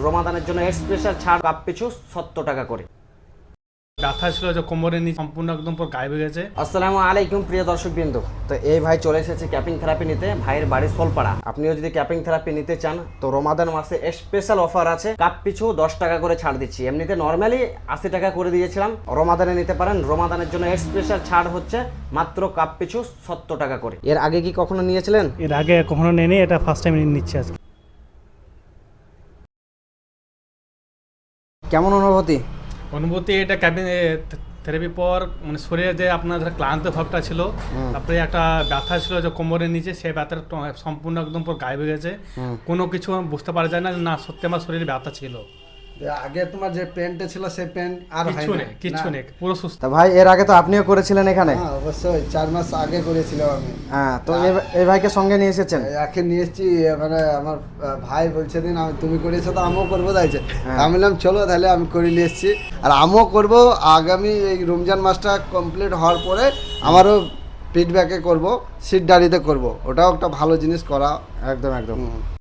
রমাদানের জন্য স্পেশাল ছাড়, কাপ পিছু 70 টাকা করে। ব্যথা ছিল যে কোমরের নিচে সম্পূর্ণ একদম পুরো গায়েব হয়ে গেছে। আসসালামু আলাইকুম প্রিয় দর্শকবৃন্দ। তো এই ভাই চলে এসেছে ক্যাপিং থেরাপি নিতে, ভাইয়ের বাড়ি সোলপাড়া। আপনিও যদি ক্যাপিং থেরাপি নিতে চান তো রমাদান মাসে স্পেশাল অফার আছে, কাপ পিছু 10 টাকা করে ছাড় দিচ্ছি। এমনিতে নর্মালি 80 টাকা করে দিয়েছিলাম, রমাদানে নিতে পারেন। রমাদানের জন্য স্পেশাল ছাড় হচ্ছে মাত্র কাপ পিছু 70 টাকা করে। এর আগে কি কখনো নিয়েছিলেন? এর আগে কখনো নেয়নি, এটা ফার্স্ট টাইম নিচ্ছে আজকে। কেমন অনুভূতি এটা ক্যাবিন থেরাপি পর মানে শরীরে যে আপনার ক্লান্ত ভাবটা ছিল, তারপরে একটা ব্যথা ছিল যে কোমরের নিচে, সেই ব্যথাটা সম্পূর্ণ একদম পুরো গায়েব হয়ে গেছে। কোনো কিছু বুঝতে পারা যায় না না সত্যি আমার শরীরে ব্যথা ছিল। আগে তোমার যে পেনটা ছিল সেই পেন আর কিচ্ছু নেই, পুরো সুস্থ। তা ভাই এর আগে তো আপনিও করেছিলেন এখানে? হ্যাঁ অবশ্যই 4 মাস আগে করেছিলাম আমি। হ্যাঁ, তো এই ভাইকে সঙ্গে নিয়ে এসেছেন? একে নিয়ে এসেছি, মানে আমার ভাই বলছে দিন তুমি করেছো তো আমিও করবো তাইছে। আমি বললাম চলো তাহলে আমি করে নিয়ে এসেছি, আর আমিও করবো। আগামী এই রমজান মাসটা কমপ্লিট হওয়ার পরে আমারও ফিডব্যাকে করবো, সিট ডাড়িতে করবো। ওটাও একটা ভালো জিনিস করা। একদম।